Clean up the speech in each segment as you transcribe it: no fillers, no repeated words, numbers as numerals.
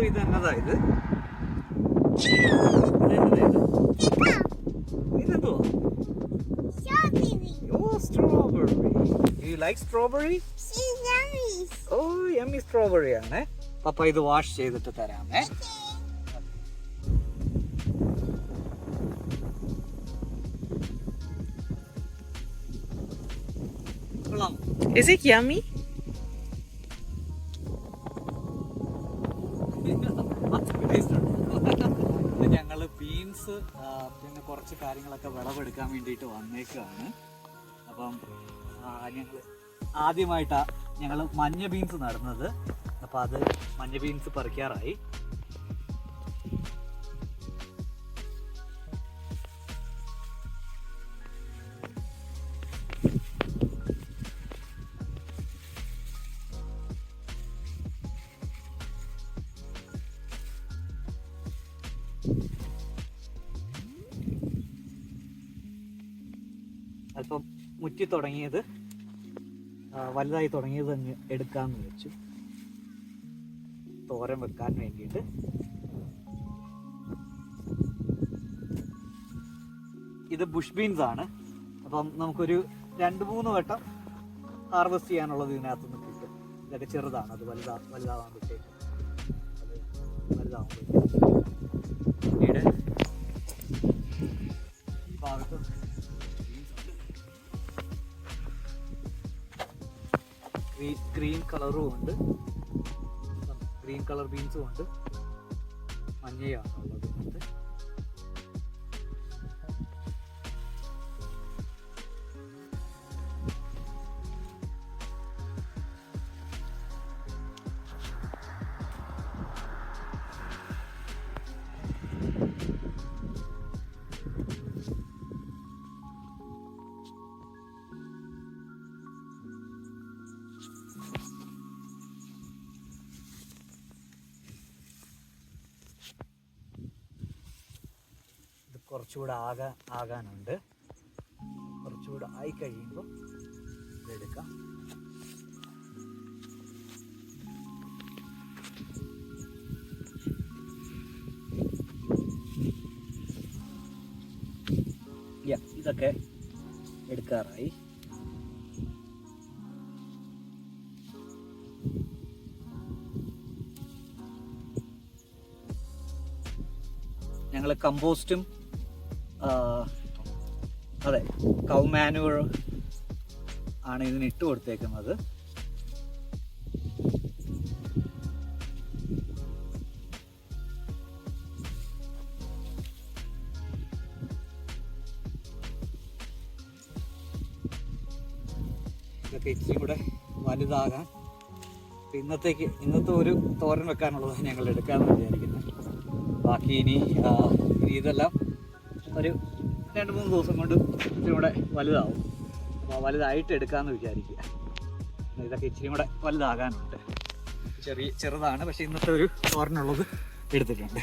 ഇതെന്നതാ ഇത്? ഇതെന്തോ? Oh, strawberry. Do you like strawberry? Oh, yummy strawberry ആണ്. പപ്പ ഇത് വാഷ് ചെയ്തിട്ട് തരാമേ. Is it yummy? ഞങ്ങള് ബീൻസ് പിന്നെ കുറച്ച് കാര്യങ്ങളൊക്കെ വിളവെടുക്കാൻ വേണ്ടിയിട്ട് വന്നേക്കാണ്. അപ്പം ഞങ്ങൾ ആദ്യമായിട്ടാണ് ഞങ്ങൾ മഞ്ഞ ബീൻസ് നടുന്നത്. അപ്പം അത് മഞ്ഞ ബീൻസ് പറിക്കാറായി. അല്പം മുറ്റി തുടങ്ങിയത് വലുതായി തുടങ്ങിയത് അങ്ങ് എടുക്കാമെന്ന് വെച്ചു, തോരൻ വെക്കാൻ വേണ്ടിയിട്ട്. ഇത് ബുഷ് ബീൻസ് ആണ്. അപ്പം നമുക്കൊരു 2-3 വട്ടം ഹാർവെസ്റ്റ് ചെയ്യാനുള്ളത് ഇതിനകത്തുനിന്ന് കിട്ടും. ഇതൊക്കെ ചെറുതാണ്, അത് വലുതാവാകുമ്പോഴത്തേക്ക് പിന്നീട് ഭാഗത്ത് ഗ്രീൻ കളറും ഉണ്ട്, ഗ്രീൻ കളർ ബീൻസും ഉണ്ട്, മഞ്ഞയാണ് ഉള്ളത് ഇതിനകത്ത്. കുറച്ചുകൂടെ ആകാനുണ്ട്. കുറച്ചുകൂടെ ആയി കഴിയുമ്പോൾ ഇതെടുക്കാം. ഇതൊക്കെ എടുക്കാറായി. ഞങ്ങൾ കമ്പോസ്റ്റും അതെ കൗ മാനുവർ ആണ് ഇതിന് ഇട്ട് കൊടുത്തേക്കുന്നത്. ഇതൊക്കെ ഇച്ചിരി കൂടെ വലുതാകാൻ ഇന്നത്തെ ഒരു തോരൻ വെക്കാനുള്ളതാണ് ഞങ്ങൾ എടുക്കാമെന്ന് വിചാരിക്കുന്നത്. ബാക്കി ഇനി ഇതെല്ലാം ഒരു 2-3 ദിവസം കൊണ്ട് ഇച്ചിരി കൂടെ വലുതാവും. അപ്പോൾ വലുതായിട്ട് എടുക്കാമെന്ന് വിചാരിക്കുക. ഇതൊക്കെ ഇച്ചിരി കൂടെ വലുതാകാനുണ്ട്. ചെറുതാണ്, പക്ഷേ ഇന്നത്തെ ഒരു തോരനുള്ളത് എടുത്തിട്ടുണ്ട്.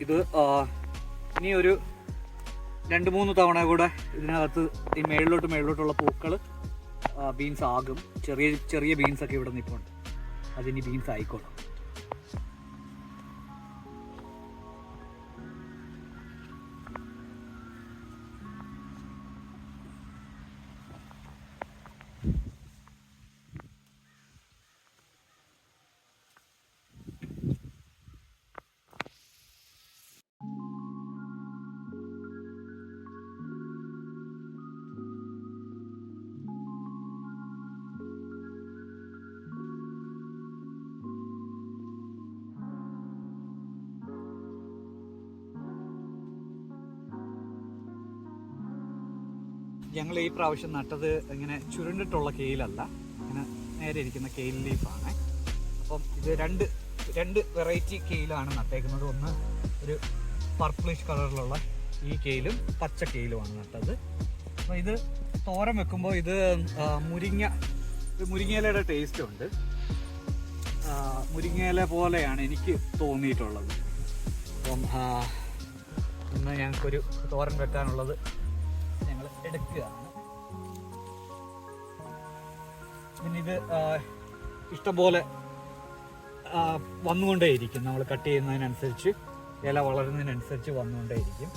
ഇത് ഇനി ഒരു 2-3 തവണ കൂടെ ഇതിനകത്ത് ഈ മേളിലോട്ടുള്ള പൂക്കൾ ബീൻസ് ആകും. ചെറിയ ബീൻസൊക്കെ ഇവിടെ നിൽപ്പുണ്ട്, അതിനി ബീൻസ് ആയിക്കോളും. ഞങ്ങൾ ഈ പ്രാവശ്യം നട്ടത് ഇങ്ങനെ ചുരുണ്ടിട്ടുള്ള കെയിലല്ല, ഇങ്ങനെ നേരെ ഇരിക്കുന്ന കെയിൽ ലീഫാണ്. അപ്പം ഇത് രണ്ട് വെറൈറ്റി കെയിലാണ് നട്ടേക്കുന്നത്. ഒന്ന് ഒരു പർപ്പിളിഷ് കളറിലുള്ള ഈ കെയിലും പച്ച കെയിലുമാണ് നട്ടത്. അപ്പോൾ ഇത് തോരൻ വെക്കുമ്പോൾ ഇത് മുരിങ്ങയിലയുടെ ടേസ്റ്റ് ഉണ്ട്. മുരിങ്ങയില പോലെയാണ് എനിക്ക് തോന്നിയിട്ടുള്ളത്. അപ്പം ഇന്ന് ഞങ്ങൾക്കൊരു തോരൻ വെക്കാനുള്ളത് ഞങ്ങൾ എടുക്കുകയാണ്. പിന്നെ ഇത് ഇഷ്ടംപോലെ വന്നുകൊണ്ടേയിരിക്കും. നമ്മൾ കട്ട് ചെയ്യുന്നതിനനുസരിച്ച്, ഇല വളരുന്നതിനനുസരിച്ച് വന്നുകൊണ്ടേയിരിക്കും.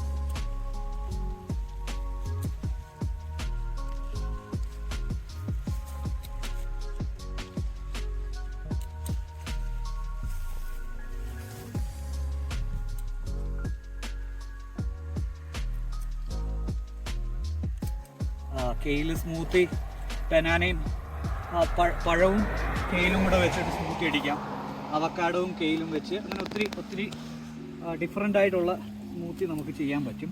കെയിൽ സ്മൂത്തി, ബനാനയും പഴവും കെയിലും കൂടെ വെച്ചിട്ട് സ്മൂത്തി അടിക്കാം. അവക്കാഡോവും കെയിലും വെച്ച് അങ്ങനെ ഒത്തിരി ഡിഫറെൻ്റ് ആയിട്ടുള്ള സ്മൂത്തി നമുക്ക് ചെയ്യാൻ പറ്റും.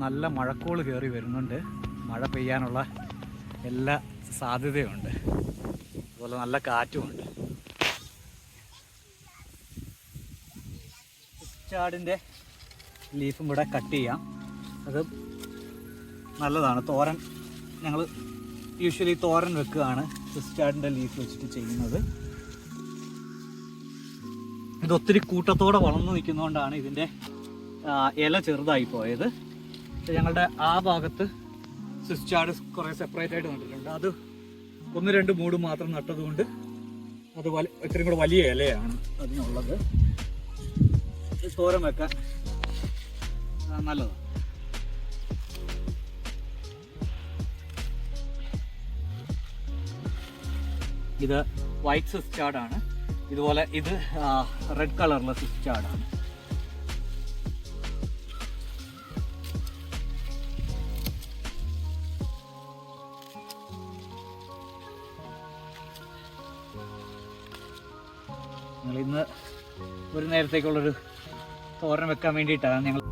നല്ല മഴക്കോള് കയറി വരുന്നുണ്ട്. മഴ പെയ്യാനുള്ള എല്ലാ സാധ്യതയുണ്ട്. അതുപോലെ നല്ല കാറ്റുമുണ്ട്. സ്വിച്ചാർഡിൻ്റെ ലീഫും ഇവിടെ കട്ട് ചെയ്യാം. അത് നല്ലതാണ്. തോരൻ ഞങ്ങൾ യൂഷ്വലി തോരൻ വെക്കുകയാണ് സ്വിച്ചാർഡിൻ്റെ ലീഫ് വെച്ചിട്ട് ചെയ്യുന്നത്. ഇതൊത്തിരി കൂട്ടത്തോടെ വളർന്നു നിൽക്കുന്നതുകൊണ്ടാണ് ഇതിൻ്റെ ഇല ചെറുതായി പോയത്. ഞങ്ങളുടെ ആ ഭാഗത്ത് സ്വിച്ചാർഡ് കുറേ സെപ്പറേറ്റ് ആയിട്ട് നട്ടിട്ടുണ്ട്. അത് 1-2 മൂട് മാത്രം നട്ടതുകൊണ്ട് അത് ഇത്രയും കൂടെ വലിയ ഇലയാണ് അതിനുള്ളത്. തോരൻ വെക്കാൻ നല്ലതാണ്. ഇത് വൈറ്റ് സ്വിച്ചാർഡാണ്. ഇതുപോലെ ഇത് റെഡ് കളറിലെ സ്വിച്ചാർഡാണ്. ഞങ്ങളിന്ന് ഒരു നേരത്തേക്കുള്ളൊരു തോരൻ വെക്കാൻ വേണ്ടിയിട്ടാണ് ഞങ്ങൾ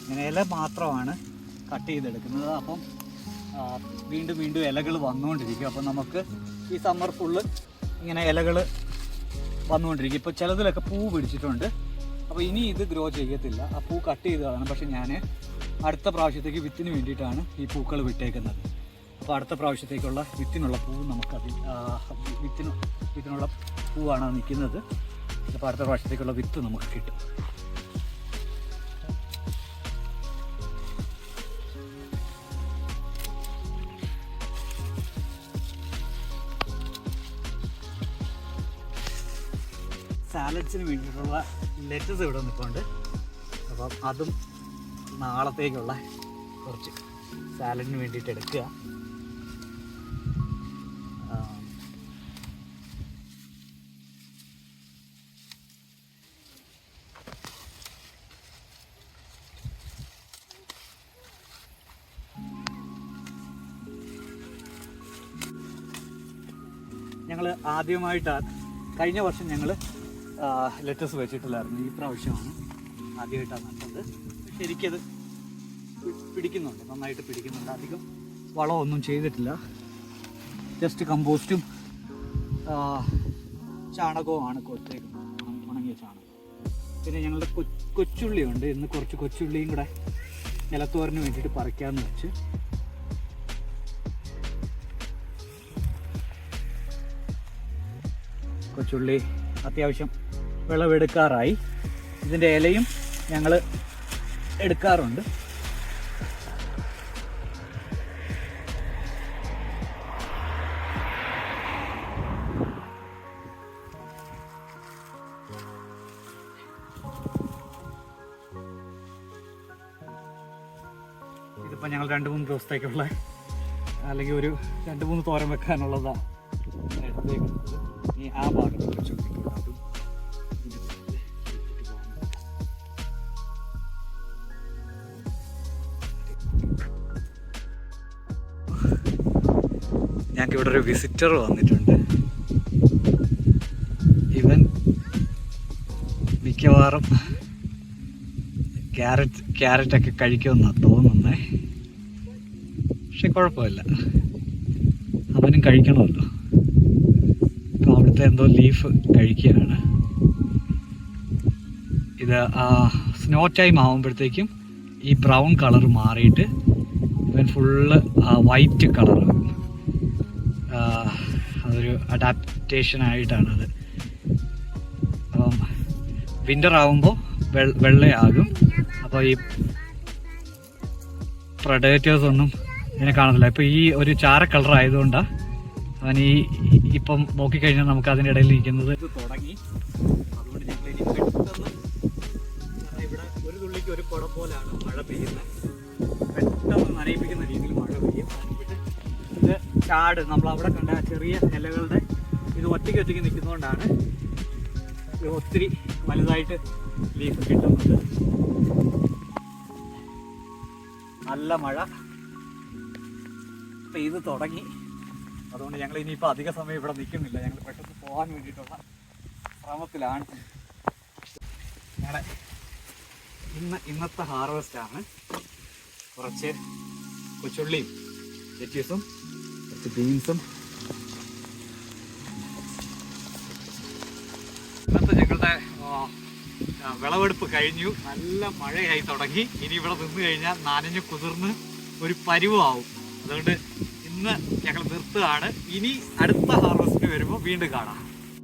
ഇങ്ങനെ ഇല മാത്രമാണ് കട്ട് ചെയ്തെടുക്കുന്നത്. അപ്പം വീണ്ടും ഇലകൾ വന്നുകൊണ്ടിരിക്കും. അപ്പം നമുക്ക് ഈ സമ്മർ ഫുള്ള് ഇങ്ങനെ ഇലകൾ വന്നുകൊണ്ടിരിക്കും. ഇപ്പോൾ ചിലതിലൊക്കെ പൂ പിടിച്ചിട്ടുണ്ട്. അപ്പോൾ ഇനി ഇത് ഗ്രോ ചെയ്യത്തില്ല. ആ പൂ കട്ട് ചെയ്തതാണ്. പക്ഷെ ഞാൻ അടുത്ത പ്രാവശ്യത്തേക്ക് വിത്തിന് വേണ്ടിയിട്ടാണ് ഈ പൂക്കൾ വിട്ടേക്കുന്നത്. അപ്പോൾ അടുത്ത പ്രാവശ്യത്തേക്കുള്ള വിത്തിനുള്ള പൂ നമുക്കതിൽ വിത്തിനുള്ള പൂവാണ് നിൽക്കുന്നത്. അപ്പോൾ അടുത്ത പ്രാവശ്യത്തേക്കുള്ള വിത്ത് നമുക്ക് കിട്ടും. സാലഡ്സിന് വേണ്ടിയിട്ടുള്ള ലെറ്റസ് ഇവിടെ നിൽപ്പുണ്ട്. അപ്പം അതും നാളത്തേക്കുള്ള കുറച്ച് സാലഡിന് വേണ്ടിയിട്ട് എടുക്കുക. ഞങ്ങൾ ആദ്യമായിട്ടാണ്, കഴിഞ്ഞ വർഷം ഞങ്ങൾ ലെറ്റസ് വെച്ചിട്ടില്ലായിരുന്നു. ഈ പ്രാവശ്യമാണ് ആദ്യമായിട്ടാണ് നട്ടത്. ശരിക്കത് പിടിക്കുന്നുണ്ട്, നന്നായിട്ട് പിടിക്കുന്നുണ്ട്. അധികം വളമൊന്നും ചെയ്തിട്ടില്ല, ജസ്റ്റ് കമ്പോസ്റ്റും ചാണകവുമാണ് കൊടുത്തേക്കുന്നത്, ഉണങ്ങിയ ചാണകം. പിന്നെ ഞങ്ങളുടെ കൊച്ചുള്ളിയുണ്ട്. ഇന്ന് കുറച്ച് കൊച്ചുള്ളിയും കൂടെ ഇലത്തോരന് വേണ്ടിയിട്ട് പറിക്കാമെന്ന് വെച്ച്. കൊച്ചുള്ളി അത്യാവശ്യം വിളവെടുക്കാറായി. ഇതിൻ്റെ ഇലയും ഞങ്ങൾ എടുക്കാറുണ്ട്. ഇതിപ്പോൾ ഞങ്ങൾ 2-3 ദിവസത്തേക്കുള്ള, അല്ലെങ്കിൽ ഒരു 2-3 തോരൻ വെക്കാനുള്ളതാണ് എടുത്തേക്കുന്നത്. ഈ ആ ഭാഗത്ത് കുറച്ചൊക്കെ അതും ഞങ്ങൾക്ക് ഇവിടെ ഒരു വിസിറ്റർ വന്നിട്ടുണ്ട്. ഇവൻ മിക്കവാറും ക്യാരറ്റൊക്കെ കഴിക്കുമെന്നാണ് തോന്നുന്നത്. പക്ഷെ കുഴപ്പമില്ല, അവനും കഴിക്കണമല്ലോ. അപ്പോൾ അവിടുത്തെ എന്തോ ലീഫ് കഴിക്കുകയാണ്. ഇത് സ്നോ ടൈം ആകുമ്പോഴത്തേക്കും ഈ ബ്രൗൺ കളർ മാറിയിട്ട് ഇവൻ ഫുള്ള് വൈറ്റ് കളറാകും. അതൊരു അഡാപ്റ്റേഷനായിട്ടാണത്. അപ്പം വിൻ്റർ ആകുമ്പോൾ വെള്ളയാകും. അപ്പോൾ ഈ പ്രഡേറ്റേഴ്സ് ഒന്നും ഇതിനെ കാണത്തില്ല. ഇപ്പോൾ ഈ ഒരു ചാര കളർ ആയതുകൊണ്ടാണ് അവൻ ഇപ്പം നോക്കിക്കഴിഞ്ഞാൽ നമുക്ക് അതിൻ്റെ ഇടയിൽ ഇരിക്കുന്നത് തുടങ്ങി. അതുകൊണ്ട് ഞങ്ങൾ ഇനി പെട്ടെന്ന്, ഇവിടെ ഒരു തുള്ളിക്ക് ഒരു കുടം പോലെയാണ് മഴ പെയ്യുന്നത്. പെട്ടെന്ന് നനയിപ്പിക്കുന്ന രീതിയിൽ മഴ പെയ്യും. ഇത് ചാട് നമ്മളവിടെ കണ്ട ആ ചെറിയ ഇലകളുടെ ഇത് ഒറ്റയ്ക്ക് നിൽക്കുന്നതുകൊണ്ടാണ് ഇത് ഒത്തിരി വലുതായിട്ട് ലീഫ് കിട്ടുന്നത്. നല്ല മഴ പെയ്ത് തുടങ്ങി. അതുകൊണ്ട് ഞങ്ങൾ ഇനിയിപ്പോൾ അധിക സമയം ഇവിടെ നിൽക്കുന്നില്ല. ഞങ്ങൾ പെട്ടെന്ന് പോകാൻ വേണ്ടിയിട്ടുള്ള ശ്രമത്തിലാണ്. ഞങ്ങളുടെ ഇന്നത്തെ ഹാർവെസ്റ്റാണ്. കുറച്ച് കൊച്ചുള്ളിയും ലെറ്റ്യൂസും കുറച്ച് ബീൻസും. ഇന്നത്തെ ഞങ്ങളുടെ വിളവെടുപ്പ് കഴിഞ്ഞു. നല്ല മഴയായി തുടങ്ങി. ഇനി ഇവിടെ നിന്ന് കഴിഞ്ഞാൽ നനഞ്ഞ് കുതിർന്ന് ഒരു പരുവാവും. അതുകൊണ്ട് ഇന്ന് ഞങ്ങൾ നിർത്തുകയാണ്. ഇനി അടുത്ത ഹാർവെസ്റ്റിന് വരുമ്പോൾ വീണ്ടും കാണാം.